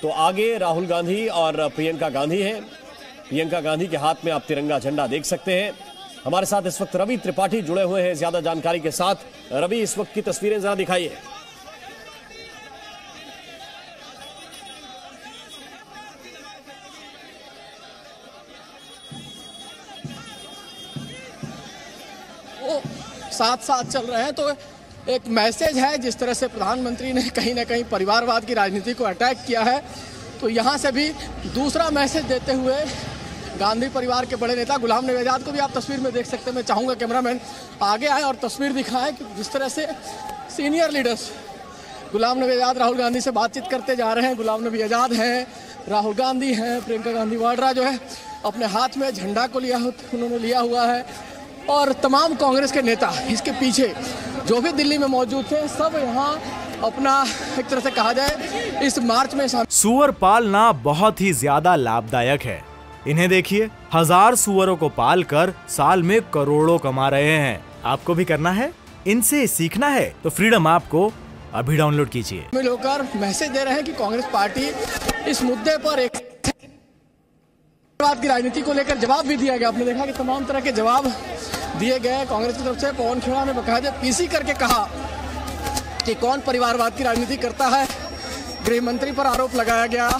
तो आगे राहुल गांधी और प्रियंका गांधी हैं। प्रियंका गांधी के हाथ में आप तिरंगा झंडा देख सकते हैं। हमारे साथ इस वक्त रवि त्रिपाठी जुड़े हुए हैं ज्यादा जानकारी के साथ। रवि, इस वक्त की तस्वीरें जरा दिखाइए। साथ साथ चल रहे हैं तो एक मैसेज है। जिस तरह से प्रधानमंत्री ने कहीं ना कहीं परिवारवाद की राजनीति को अटैक किया है, तो यहाँ से भी दूसरा मैसेज देते हुए गांधी परिवार के बड़े नेता गुलाम नबी आज़ाद को भी आप तस्वीर में देख सकते हैं। मैं चाहूँगा कैमरामैन आगे आए और तस्वीर दिखाएं कि जिस तरह से सीनियर लीडर्स गुलाम नबी आज़ाद राहुल गांधी से बातचीत करते जा रहे हैं। गुलाम नबी आज़ाद हैं, राहुल गांधी हैं, प्रियंका गांधी वाड्रा जो है अपने हाथ में झंडा को उन्होंने लिया हुआ है, और तमाम कांग्रेस के नेता इसके पीछे जो भी दिल्ली में मौजूद थे सब यहाँ अपना एक तरह से कहा जाए इस मार्च में सूअर पालना बहुत ही ज्यादा लाभदायक है। इन्हें देखिए, 1000 सूअरों को पालकर साल में करोड़ों कमा रहे हैं। आपको भी करना है, इनसे सीखना है तो फ्रीडम ऐप को अभी डाउनलोड कीजिए। शामिल होकर मैसेज दे रहे हैं कि कांग्रेस पार्टी इस मुद्दे पर एक की राजनीति को लेकर जवाब भी दिया गया। आपने देखा कि तमाम तरह के जवाब दिए गए कांग्रेस की तरफ से। पवन खेड़ा ने बकायदे पीसी करके कहा कि कौन परिवारवाद की राजनीति करता है। गृह मंत्री पर आरोप लगाया गया,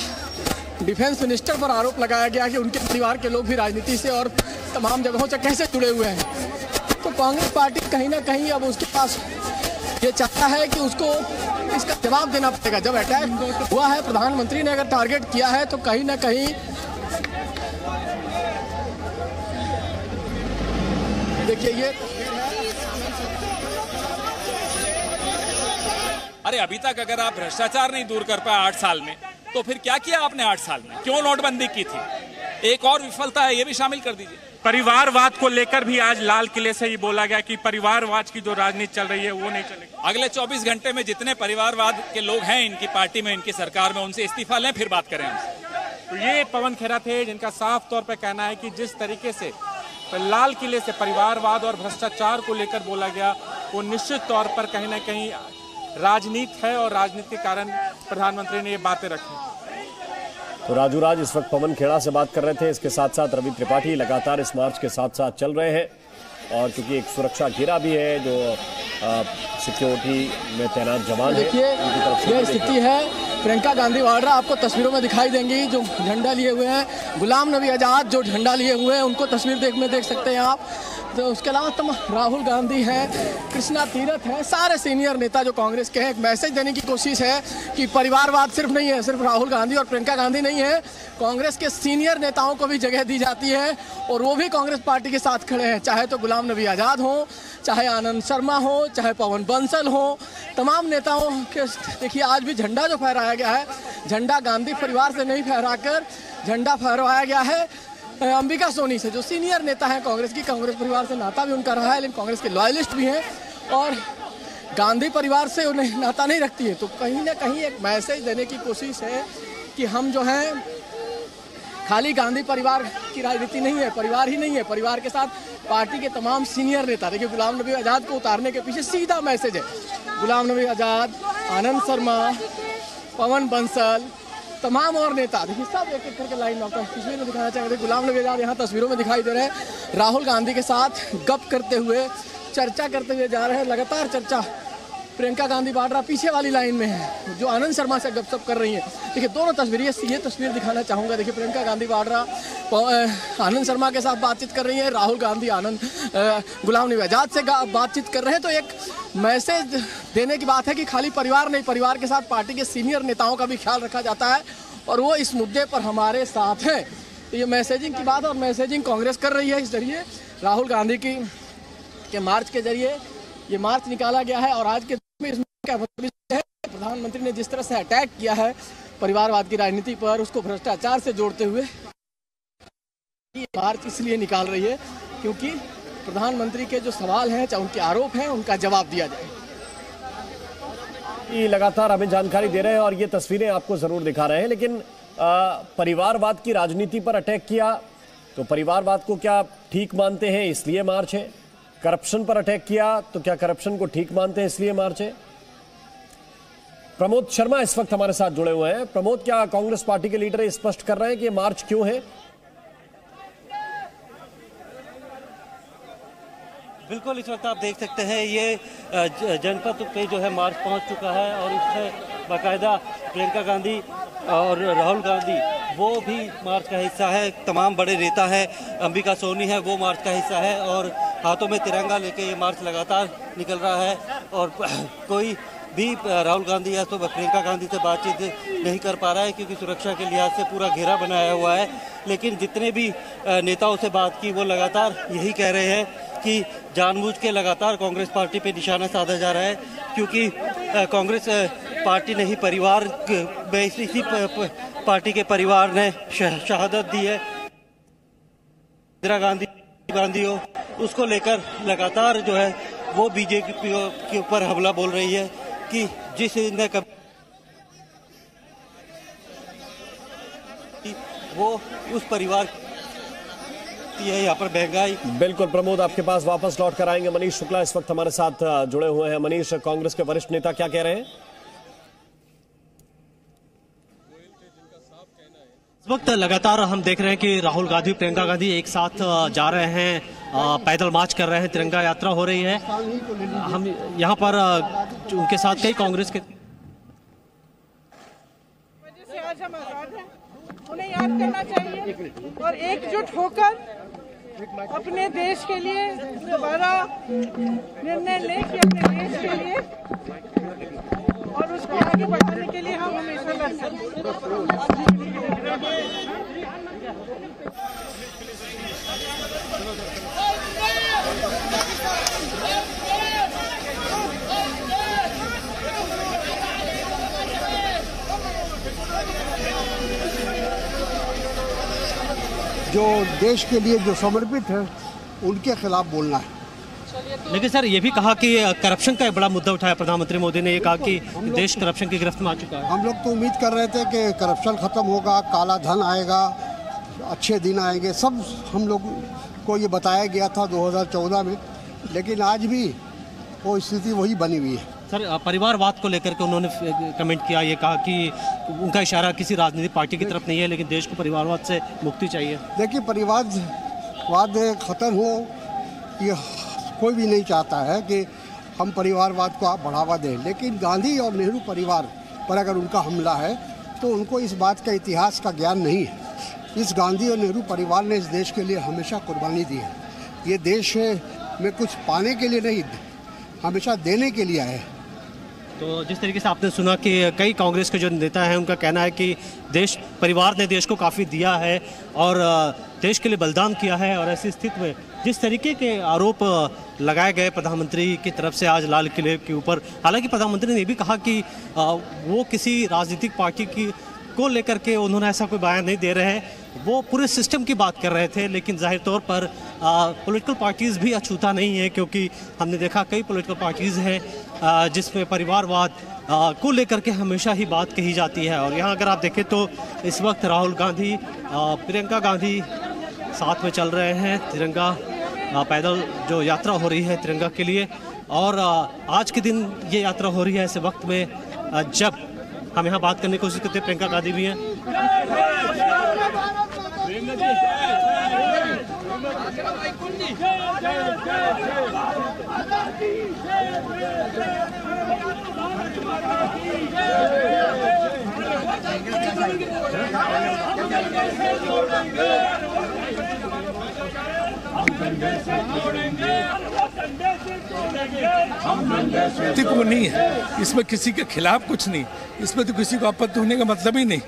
डिफेंस मिनिस्टर पर आरोप लगाया गया कि उनके परिवार के लोग भी राजनीति से और तमाम जगहों से कैसे जुड़े हुए हैं। तो कांग्रेस पार्टी कहीं ना कहीं अब उसके पास ये चाहता है कि उसको इसका जवाब देना पड़ेगा। जब अटैक हुआ है, प्रधानमंत्री ने अगर टारगेट किया है तो कहीं ना कहीं देखिए ये अरे अभी तक अगर आप भ्रष्टाचार नहीं दूर कर पाए 8 साल में, तो फिर क्या किया आपने 8 साल में? क्यों नोटबंदी की थी? एक और विफलता है, ये भी शामिल कर दीजिए। परिवारवाद को लेकर भी आज लाल किले से ये बोला गया कि परिवारवाद की जो राजनीति चल रही है वो नहीं चलेगी। अगले 24 घंटे में जितने परिवारवाद के लोग हैं इनकी पार्टी में, इनकी सरकार में, उनसे इस्तीफा लें, फिर बात करें हमसे। तो ये पवन खेड़ा थे जिनका साफ तौर पर कहना है कि जिस तरीके से लाल किले से परिवारवाद और भ्रष्टाचार को लेकर बोला गया, वो निश्चित तौर पर कहीं ना कहीं राजनीति है और राजनीति के कारण प्रधानमंत्री ने ये बातें रखी। तो राजू राज इस वक्त पवन खेड़ा से बात कर रहे थे। इसके साथ साथ रवि त्रिपाठी लगातार इस मार्च के साथ साथ चल रहे हैं, और क्योंकि एक सुरक्षा घेरा भी है जो सिक्योरिटी में तैनात जवान है। देखिए ये स्थिति है। प्रियंका गांधी वाड्रा आपको तस्वीरों में दिखाई देंगी जो झंडा लिए हुए हैं। गुलाम नबी आज़ाद जो झंडा लिए हुए हैं उनको तस्वीर में देख सकते हैं आप। तो उसके अलावा राहुल गांधी हैं, कृष्णा तीरथ हैं, सारे सीनियर नेता जो कांग्रेस के हैं। एक मैसेज देने की कोशिश है कि परिवारवाद सिर्फ नहीं है, सिर्फ राहुल गांधी और प्रियंका गांधी नहीं है, कांग्रेस के सीनियर नेताओं को भी जगह दी जाती है और वो भी कांग्रेस पार्टी के साथ खड़े हैं। चाहे तो गुलाम नबी आज़ाद हो, चाहे आनंद शर्मा हो, चाहे पवन बंसल हो, तमाम नेताओं के देखिए आज भी झंडा जो फहराया गया है, झंडा गांधी परिवार से नहीं फहराकर झंडा फहराया गया है अंबिका सोनी से, जो सीनियर नेता हैं कांग्रेस की। कांग्रेस परिवार से नाता भी उनका रहा है, लेकिन कांग्रेस के लॉयलिस्ट भी हैं और गांधी परिवार से उन्हें नाता नहीं रखती है। तो कहीं ना कहीं एक मैसेज देने की कोशिश है कि हम जो हैं खाली गांधी परिवार की राजनीति नहीं है, परिवार ही नहीं है, परिवार के साथ पार्टी के तमाम सीनियर नेता। देखिए गुलाम नबी आज़ाद को उतारने के पीछे सीधा मैसेज है। गुलाम नबी आज़ाद, आनंद शर्मा, पवन बंसल, तमाम और नेता देखिए सब एक एक करके लाइन आपको तस्वीर में दिखाना चाहेंगे। गुलाम नबी आज़ाद यहाँ तस्वीरों में दिखाई दे रहे हैं, राहुल गांधी के साथ गप करते हुए, चर्चा करते हुए जा रहे हैं। लगातार चर्चा प्रियंका गांधी वाड्रा पीछे वाली लाइन में है जो आनंद शर्मा से गपशप कर रही हैं। देखिए दोनों तस्वीरें, ये तस्वीर दिखाना चाहूँगा। देखिए प्रियंका गांधी वाड्रा आनंद शर्मा के साथ बातचीत कर रही है, राहुल गांधी गुलाम नबी आज़ाद से बातचीत कर रहे हैं। तो एक मैसेज देने की बात है कि खाली परिवार नहीं, परिवार के साथ पार्टी के सीनियर नेताओं का भी ख्याल रखा जाता है और वो इस मुद्दे पर हमारे साथ हैं। तो ये मैसेजिंग की बात, और मैसेजिंग कांग्रेस कर रही है इस जरिए राहुल गांधी के मार्च के जरिए ये मार्च निकाला गया है। और आज के में इसमें क्या मतलब है, प्रधानमंत्री ने जिस तरह से अटैक किया है परिवारवाद की राजनीति पर, उसको भ्रष्टाचार से जोड़ते हुए ये मार्च इसलिए निकाल रही है क्योंकि प्रधानमंत्री के जो सवाल हैं, चाहे उनके आरोप हैं, उनका जवाब दिया जाए। ये लगातार हमें जानकारी दे रहे हैं और ये तस्वीरें आपको जरूर दिखा रहे हैं। लेकिन परिवारवाद की राजनीति पर अटैक किया तो परिवारवाद को क्या ठीक मानते हैं इसलिए मार्च है? करप्शन पर अटैक किया तो क्या करप्शन को ठीक मानते हैं इसलिए मार्च है? प्रमोद शर्मा इस वक्त हमारे साथ जुड़े हुए हैं। प्रमोद, क्या कांग्रेस पार्टी के लीडर स्पष्ट कर रहे हैं कि मार्च क्यों है? बिल्कुल, इस वक्त आप देख सकते हैं ये जनपद पे जो है मार्च पहुंच चुका है और इसमें बाकायदा प्रियंका गांधी और राहुल गांधी वो भी मार्च का हिस्सा है। तमाम बड़े नेता है, अंबिका सोनी है, वो मार्च का हिस्सा है और हाथों में तिरंगा लेके ये मार्च लगातार निकल रहा है। और कोई भी राहुल गांधी या तो प्रियंका गांधी से बातचीत नहीं कर पा रहा है क्योंकि सुरक्षा के लिहाज से पूरा घेरा बनाया हुआ है। लेकिन जितने भी नेताओं से बात की वो लगातार यही कह रहे हैं कि जानबूझ के लगातार कांग्रेस पार्टी पे निशाना साधा जा रहा है क्योंकि कांग्रेस पार्टी ने ही परिवार में इसी पार्टी के परिवार ने शहादत दी है। इंदिरा गांधी हो, उसको लेकर लगातार जो है वो बीजेपी के ऊपर हमला बोल रही है कि जिसने वो उस परिवार है यहाँ पर महंगाई। बिल्कुल प्रमोद, आपके पास वापस लौट कर आएंगे। मनीष शुक्ला इस वक्त हमारे साथ जुड़े हुए हैं। मनीष, कांग्रेस के वरिष्ठ नेता क्या कह रहे हैं? इस वक्त लगातार हम देख रहे हैं कि राहुल गांधी प्रियंका गांधी एक साथ जा रहे हैं, पैदल मार्च कर रहे हैं, तिरंगा यात्रा हो रही है। हम यहाँ पर उनके साथ कई कांग्रेस के आज हम आजाद हैं, उन्हें याद करना चाहिए और एकजुट होकर अपने देश के लिए दोबारा निर्णय लें कि अपने देश के लिए और उसको आगे बढ़ाने के लिए हम हमेशा लड़ते हैं। जो देश के लिए जो समर्पित है उनके खिलाफ बोलना है। लेकिन सर ये भी कहा कि करप्शन का एक बड़ा मुद्दा उठाया प्रधानमंत्री मोदी ने, ये कहा कि देश करप्शन की गिरफ्त में आ चुका है। हम लोग तो उम्मीद कर रहे थे कि करप्शन खत्म होगा, काला धन आएगा, अच्छे दिन आएंगे, सब हम लोग को ये बताया गया था 2014 में, लेकिन आज भी वो स्थिति वही बनी हुई है। सर परिवारवाद को लेकर के उन्होंने कमेंट किया, ये कहा कि उनका इशारा किसी राजनीतिक पार्टी की तरफ नहीं है लेकिन देश को परिवारवाद से मुक्ति चाहिए। देखिए, परिवारवाद खत्म हो ये कोई भी नहीं चाहता है कि हम परिवारवाद को आप बढ़ावा दें, लेकिन गांधी और नेहरू परिवार पर अगर उनका हमला है तो उनको इस बात का इतिहास का ज्ञान नहीं है। इस गांधी और नेहरू परिवार ने इस देश के लिए हमेशा कुर्बानी दी है। ये देश में कुछ पाने के लिए नहीं, हमेशा देने के लिए आए। तो जिस तरीके से आपने सुना कि कई कांग्रेस के जो नेता हैं उनका कहना है कि देश परिवार ने देश को काफ़ी दिया है और देश के लिए बलिदान किया है, और ऐसी स्थिति में जिस तरीके के आरोप लगाए गए प्रधानमंत्री की तरफ से आज लाल किले के ऊपर, हालांकि प्रधानमंत्री ने ये भी कहा कि वो किसी राजनीतिक पार्टी की को लेकर के उन्होंने ऐसा कोई बयान नहीं दे रहे हैं, वो पूरे सिस्टम की बात कर रहे थे। लेकिन जाहिर तौर पर पॉलिटिकल पार्टीज़ भी अछूता नहीं है क्योंकि हमने देखा कई पॉलिटिकल पार्टीज़ हैं जिसमें परिवारवाद को लेकर के हमेशा ही बात कही जाती है। और यहाँ अगर आप देखें तो इस वक्त राहुल गांधी प्रियंका गांधी साथ में चल रहे हैं, तिरंगा पैदल जो यात्रा हो रही है तिरंगा के लिए। और आज के दिन ये यात्रा हो रही है ऐसे वक्त में जब हम यहाँ बात करने की कोशिश करते हैं, प्रियंका गांधी भी हैं। को नहीं है, इसमें किसी के खिलाफ कुछ नहीं, इसमें तो किसी को आपत्ति होने का मतलब ही नहीं।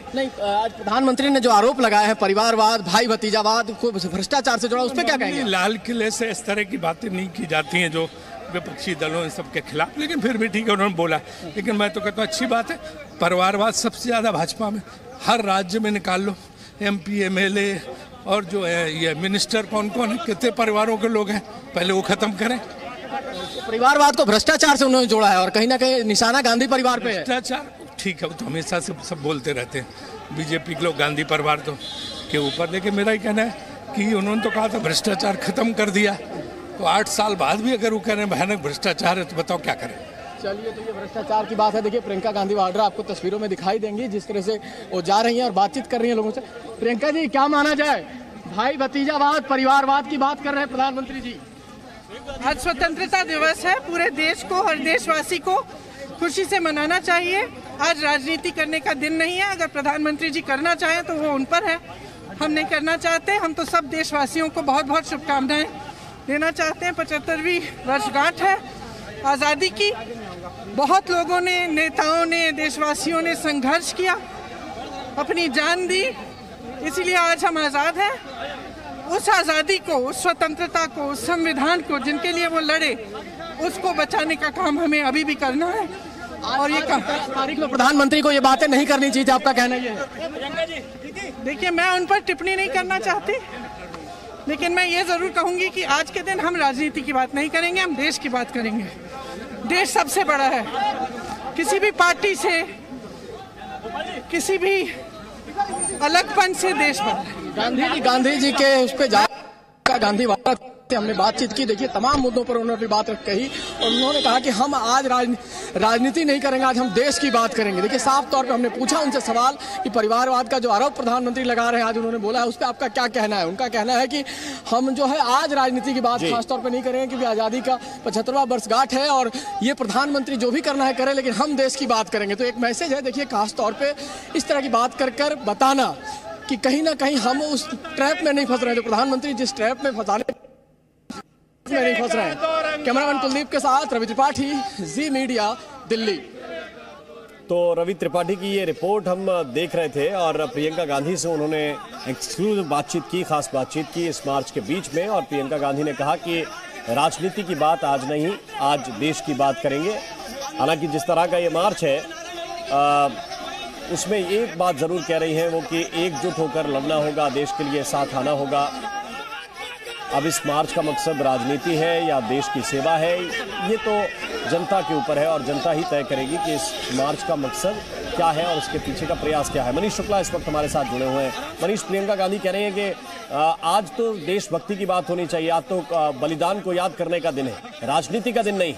आज प्रधानमंत्री ने जो आरोप लगाया है परिवारवाद, भाई भतीजावाद को भ्रष्टाचार से जुड़ा, उस पर क्या कहेंगे? लाल किले से इस तरह की बातें नहीं की जाती हैं जो विपक्षी दलों इन सब के खिलाफ, लेकिन फिर भी ठीक है उन्होंने बोला। लेकिन मैं तो कहता हूँ अच्छी बात है, परिवारवाद सबसे ज़्यादा भाजपा में, हर राज्य में निकाल लो, MP MLA और जो है ये मिनिस्टर कौन कौन है, कितने परिवारों के लोग हैं, पहले वो खत्म करें। परिवारवाद को भ्रष्टाचार से उन्होंने जोड़ा है और कहीं ना कहीं निशाना गांधी परिवार पे है। भ्रष्टाचार ठीक है, वो तो हमेशा से सब बोलते रहते हैं बीजेपी के लोग, गांधी परिवार तो के ऊपर। लेकिन मेरा ही कहना है कि उन्होंने तो कहा था भ्रष्टाचार खत्म कर दिया, तो 8 साल बाद भी अगर वो कह रहे हैं भयानक भ्रष्टाचार है तो बताओ क्या करें। चलिए, तो ये भ्रष्टाचार की बात है। देखिए प्रियंका गांधी वाड्रा आपको तस्वीरों में दिखाई देंगी, जिस तरह से वो जा रही हैं और बातचीत कर रही हैं लोगों से। प्रियंका जी, क्या माना जाए, भाई भतीजावाद परिवारवाद की बात कर रहे हैं प्रधानमंत्री जी। आज स्वतंत्रता दिवस है, पूरे देश को, हर देशवासी को खुशी से मनाना चाहिए। आज राजनीति करने का दिन नहीं है। अगर प्रधानमंत्री जी करना चाहें तो वो उन पर है, हम नहीं करना चाहते। हम तो सब देशवासियों को बहुत बहुत शुभकामनाएं देना चाहते हैं। 75वीं वर्षगांठ है आज़ादी की। बहुत लोगों ने, नेताओं ने, देशवासियों ने संघर्ष किया, अपनी जान दी, इसीलिए आज हम आज़ाद हैं। उस आज़ादी को, उस स्वतंत्रता को, उस संविधान को जिनके लिए वो लड़े, उसको बचाने का काम हमें अभी भी करना है। और ये तारीख में प्रधानमंत्री को ये बातें नहीं करनी चाहिए, आपका कहना ये है? देखिए, मैं उन पर टिप्पणी नहीं करना चाहती, लेकिन मैं ये जरूर कहूंगी कि आज के दिन हम राजनीति की बात नहीं करेंगे, हम देश की बात करेंगे। देश सबसे बड़ा है। किसी भी पार्टी से, किसी भी अलगपन से देश बड़ा है। गांधी जी के उस पे गांधी वाड्रा से हमने बातचीत की। देखिए तमाम मुद्दों पर उन्होंने अपनी बात कही और उन्होंने कहा कि हम आज राजनीति नहीं करेंगे, आज हम देश की बात करेंगे। देखिए साफ तौर पे हमने पूछा उनसे सवाल कि परिवारवाद का जो आरोप प्रधानमंत्री लगा रहे हैं, आज उन्होंने बोला है, उस पर आपका क्या कहना है? उनका कहना है कि हम जो है आज राजनीति की बात खासतौर पर नहीं करेंगे, क्योंकि आज़ादी का 75वां वर्षगांठ है और ये प्रधानमंत्री जो भी करना है करे, लेकिन हम देश की बात करेंगे। तो एक मैसेज है, देखिए खासतौर पर इस तरह की बात कर बताना कि कहीं ना कहीं हम उस ट्रैप में नहीं फंस रहे हैं, जो प्रधानमंत्री जिस ट्रैप में फंसाने में नहीं फंस रहे हैं। कैमरामैन कुलदीप के साथ रवि त्रिपाठी, जी मीडिया, दिल्ली। तो रवि त्रिपाठी की ये रिपोर्ट हम देख रहे थे और प्रियंका गांधी से उन्होंने एक्सक्लूसिव बातचीत की, खास बातचीत की इस मार्च के बीच में। और प्रियंका गांधी ने कहा कि राजनीति की बात आज नहीं, आज देश की बात करेंगे। हालांकि जिस तरह का ये मार्च है उसमें एक बात जरूर कह रही है वो कि एकजुट होकर लड़ना होगा, देश के लिए साथ आना होगा। अब इस मार्च का मकसद राजनीति है या देश की सेवा है, ये तो जनता के ऊपर है और जनता ही तय करेगी कि इस मार्च का मकसद क्या है और उसके पीछे का प्रयास क्या है। मनीष शुक्ला इस वक्त हमारे साथ जुड़े हुए हैं। मनीष, प्रियंका गांधी कह रहे हैं कि आज तो देशभक्ति की बात होनी चाहिए, आज तो बलिदान को याद करने का दिन है, राजनीति का दिन नहीं।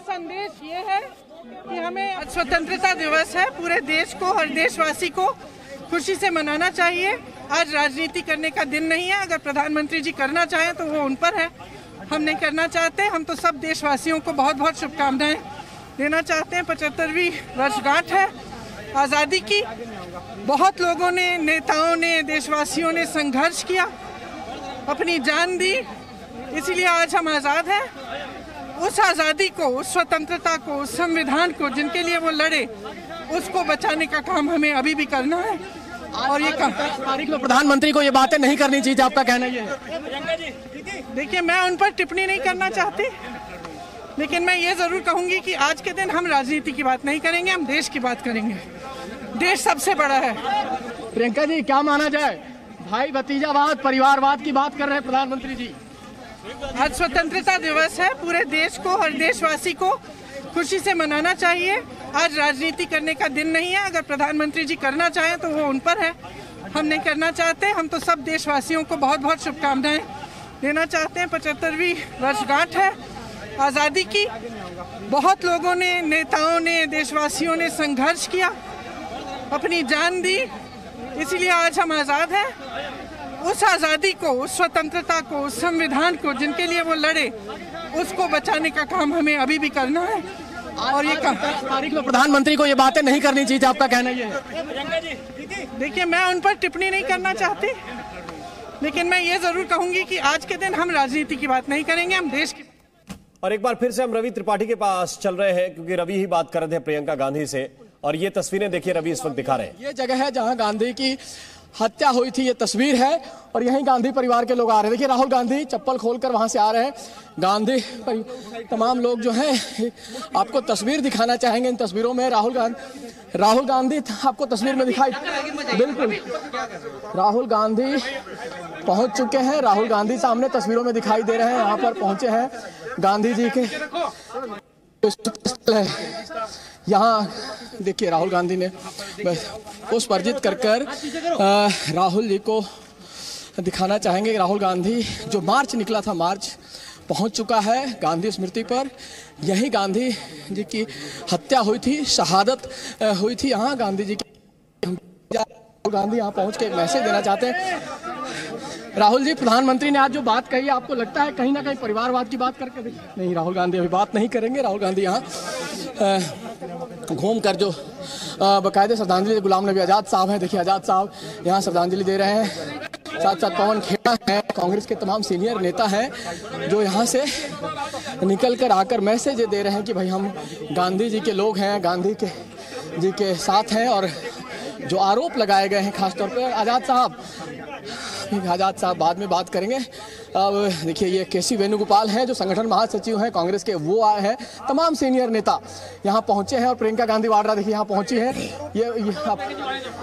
संदेश ये है कि हमें स्वतंत्रता दिवस है, पूरे देश को, हर देशवासी को खुशी से मनाना चाहिए। आज राजनीति करने का दिन नहीं है। अगर प्रधानमंत्री जी करना चाहें तो वो उन पर है, हम नहीं करना चाहते। हम तो सब देशवासियों को बहुत बहुत शुभकामनाएं देना चाहते हैं। 75वीं वर्षगांठ है आज़ादी की। बहुत लोगों ने, नेताओं ने, देशवासियों ने संघर्ष किया, अपनी जान दी, इसीलिए आज हम आज़ाद हैं। उस आज़ादी को, उस स्वतंत्रता को, उस संविधान को जिनके लिए वो लड़े, उसको बचाने का काम हमें अभी भी करना है। और ये तारीख में प्रधानमंत्री को ये बातें नहीं करनी चाहिए, आपका कहना ये है? देखिए, मैं उन पर टिप्पणी नहीं करना चाहती, लेकिन मैं ये जरूर कहूंगी कि आज के दिन हम राजनीति की बात नहीं करेंगे, हम देश की बात करेंगे। देश सबसे बड़ा है। प्रियंका जी, क्या माना जाए, भाई भतीजावाद परिवारवाद की बात कर रहे हैं प्रधानमंत्री जी। आज स्वतंत्रता दिवस है, पूरे देश को, हर देशवासी को खुशी से मनाना चाहिए। आज राजनीति करने का दिन नहीं है। अगर प्रधानमंत्री जी करना चाहें तो वो उन पर है, हम नहीं करना चाहते। हम तो सब देशवासियों को बहुत बहुत शुभकामनाएं देना चाहते हैं। 75वीं वर्षगांठ है आज़ादी की। बहुत लोगों ने, नेताओं ने, देशवासियों ने संघर्ष किया, अपनी जान दी, इसीलिए आज हम आज़ाद हैं। उस आज़ादी को, उस स्वतंत्रता को, उस संविधान को जिनके लिए वो लड़े, उसको बचाने का काम हमें अभी भी करना है। और ये तारीख में प्रधानमंत्री को ये बातें नहीं करनी चाहिए, आपका कहना ये है? देखिए, मैं उन पर टिप्पणी नहीं करना चाहती, लेकिन मैं ये जरूर कहूंगी कि आज के दिन हम राजनीति की बात नहीं करेंगे, हम देश की। और एक बार फिर से हम रवि त्रिपाठी के पास चल रहे हैं, क्योंकि रवि ही बात कर रहे थे प्रियंका गांधी से। और ये तस्वीरें देखिए रवि इस वक्त दिखा रहे हैं। ये जगह है जहां गांधी की हत्या हुई थी, ये तस्वीर है और यहीं गांधी परिवार के लोग आ रहे हैं। देखिए राहुल गांधी चप्पल खोलकर वहां से आ रहे हैं। गांधी तमाम लोग जो हैं, आपको तस्वीर दिखाना चाहेंगे। इन तस्वीरों में राहुल गांधी आपको तस्वीर में दिखाई, बिल्कुल राहुल गांधी पहुंच चुके हैं। राहुल गांधी सामने तस्वीरों में दिखाई दे रहे हैं। यहाँ पर पहुंचे हैं गांधी जी के यहाँ देखिए राहुल गांधी ने पुष्प अर्जित कर राहुल जी को दिखाना चाहेंगे। राहुल गांधी जो मार्च निकला था, मार्च पहुंच चुका है गांधी स्मृति पर। यही गांधी जी की हत्या हुई थी, शहादत हुई थी यहाँ गांधी जी की। राहुल गांधी यहाँ पहुंच के एक मैसेज देना चाहते हैं। राहुल जी, प्रधानमंत्री ने आज जो बात कही, आपको लगता है कहीं ना कहीं परिवारवाद की बात करके नहीं? राहुल गांधी अभी बात नहीं करेंगे। राहुल गांधी यहाँ घूम कर जो बाकायदे श्रद्धांजलि, गुलाम नबी आज़ाद साहब हैं, देखिए आज़ाद साहब यहाँ श्रद्धांजलि दे रहे हैं। साथ साथ पवन खेड़ा है, कांग्रेस के तमाम सीनियर नेता हैं जो यहाँ से निकल कर आकर मैसेज दे रहे हैं कि भाई हम गांधी जी के लोग हैं, गांधी जी के साथ हैं। और जो आरोप लगाए गए हैं खासतौर पर आज़ाद साहब बाद में बात करेंगे। अब देखिए ये केसी वेणुगोपाल हैं जो संगठन महासचिव हैं कांग्रेस के, वो आए हैं। तमाम सीनियर नेता यहाँ पहुँचे हैं और प्रियंका गांधी वाड्रा देखिए यहाँ पहुँची है। ये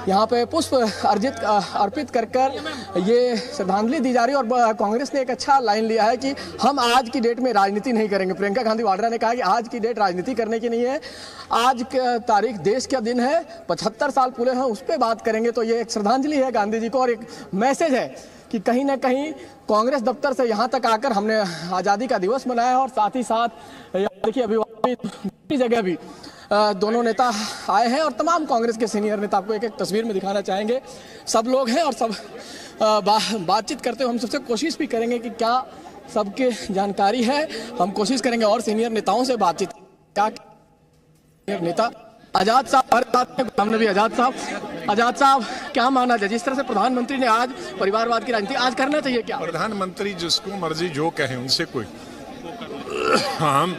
यहाँ पे पुष्प अर्पित कर ये श्रद्धांजलि दी जा रही है। और कांग्रेस ने एक अच्छा लाइन लिया है कि हम आज की डेट में राजनीति नहीं करेंगे। प्रियंका गांधी वाड्रा ने कहा कि आज की डेट राजनीति करने की नहीं है, आज का तारीख देश का दिन है, 75 साल पूरे हैं, उस पर बात करेंगे। तो ये एक श्रद्धांजलि है गांधी जी को और एक मैसेज है कि कहीं ना कहीं कांग्रेस दफ्तर से यहाँ तक आकर हमने आज़ादी का दिवस मनाया। और साथ ही साथ देखिए अभी दूसरी जगह भी दोनों नेता आए हैं और तमाम कांग्रेस के सीनियर नेता आपको एक एक तस्वीर में दिखाना चाहेंगे। सब लोग हैं और सब बातचीत करते हुए हम सबसे कोशिश भी करेंगे कि क्या सबके जानकारी है। हम कोशिश करेंगे और सीनियर नेताओं से बातचीत। क्या नेता आज़ाद साहब, गुलाम नबी आज़ाद साहब क्या मानना चाहिए जिस तरह से प्रधानमंत्री ने आज परिवारवाद की राजनीति आज करना चाहिए? क्या प्रधानमंत्री जिसको मर्जी जो कहे उनसे कोई, हम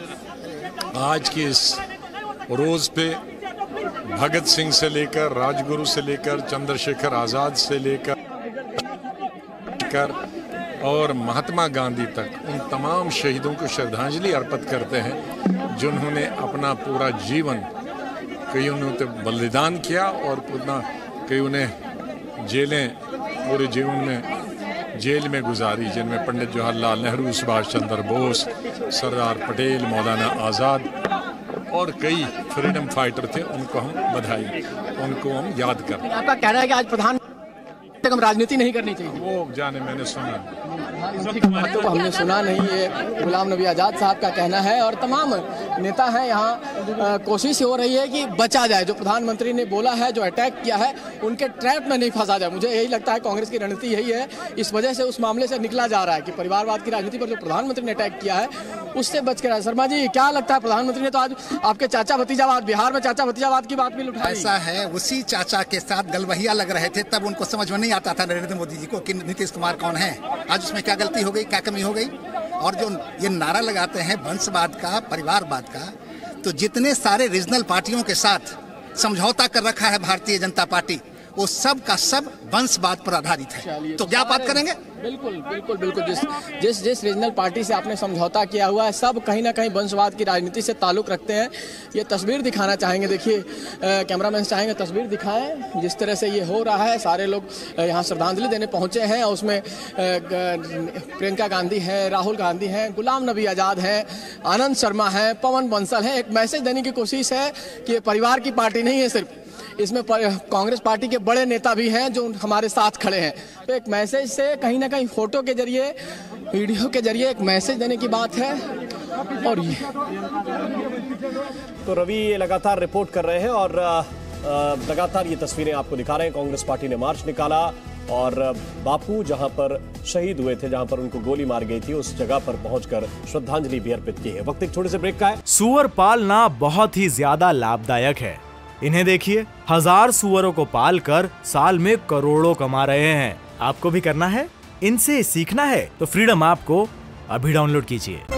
आज की इस रोज पे भगत सिंह से लेकर, राजगुरु से लेकर, चंद्रशेखर आजाद से लेकर और महात्मा गांधी तक उन तमाम शहीदों को श्रद्धांजलि अर्पित करते हैं जिन्होंने अपना पूरा जीवन, कईयों ने तो बलिदान किया और पुनः कईयों ने जेलें पूरे जीवन में जेल में गुजारी, जिनमें पंडित जवाहरलाल नेहरू, सुभाष चंद्र बोस, सरदार पटेल, मौलाना आज़ाद और कई फ्रीडम फाइटर थे। उनको हम बधाई, उनको हम याद करते हैं। आपका कहना है कि आज प्रधान हम राजनीति नहीं करनी चाहिए? वो जाने, मैंने सुना तो हमने सुना नहीं, ये गुलाम नबी आज़ाद साहब का कहना है। और तमाम नेता हैं यहाँ, कोशिश हो रही है कि बचा जाए, जो प्रधानमंत्री ने बोला है, जो अटैक किया है, उनके ट्रैप में नहीं फंसा जाए। मुझे यही लगता है कांग्रेस की रणनीति यही है, इस वजह से उस मामले से निकला जा रहा है कि परिवारवाद की राजनीति पर जो प्रधानमंत्री ने अटैक किया है उससे बच कर। शर्मा जी, क्या लगता है प्रधानमंत्री ने तो आज आपके चाचा भतीजावाद, बिहार में चाचा भतीजावाद की बात भी उठाई? ऐसा है, उसी चाचा के साथ गलवहिया लग रहे थे, तब उनको समझ में नहीं आता था नरेंद्र मोदी जी को कि नीतीश कुमार कौन है। आज उसमें क्या गलती हो गई, क्या कमी हो गई? और जो ये नारा लगाते हैं वंशवाद का, परिवारवाद का, तो जितने सारे रीजनल पार्टियों के साथ समझौता कर रखा है भारतीय जनता पार्टी, वो सब का सब वंशवाद पर आधारित है। तो क्या बात करेंगे? बिल्कुल बिल्कुल बिल्कुल। जिस रीजनल पार्टी से आपने समझौता किया हुआ है, सब कहीं ना कहीं वंशवाद की राजनीति से ताल्लुक रखते हैं। ये तस्वीर दिखाना चाहेंगे, देखिए कैमरामैन चाहेंगे तस्वीर दिखाएं जिस तरह से ये हो रहा है। सारे लोग यहाँ श्रद्धांजलि देने पहुँचे हैं और उसमें प्रियंका गांधी है, राहुल गांधी हैं, गुलाम नबी आज़ाद हैं, आनंद शर्मा है, पवन बंसल है। एक मैसेज देने की कोशिश है कि ये परिवार की पार्टी नहीं है सिर्फ, इसमें कांग्रेस पार्टी के बड़े नेता भी हैं जो हमारे साथ खड़े हैं। तो एक मैसेज से कहीं ना कहीं फोटो के जरिए, वीडियो के जरिए एक मैसेज देने की बात है। और ये तो रवि ये लगातार रिपोर्ट कर रहे हैं और लगातार ये तस्वीरें आपको दिखा रहे हैं। कांग्रेस पार्टी ने मार्च निकाला और बापू जहां पर शहीद हुए थे, जहां पर उनको गोली मार गई थी, उस जगह पर पहुंचकर श्रद्धांजलि भी अर्पित की है। वक्त एक छोटे से ब्रेक का है। सूअर पालना बहुत ही ज्यादा लाभदायक है। इन्हें देखिए, 1000 सूअरों को पालकर साल में करोड़ों कमा रहे हैं। आपको भी करना है, इनसे सीखना है तो फ्रीडम ऐप को अभी डाउनलोड कीजिए।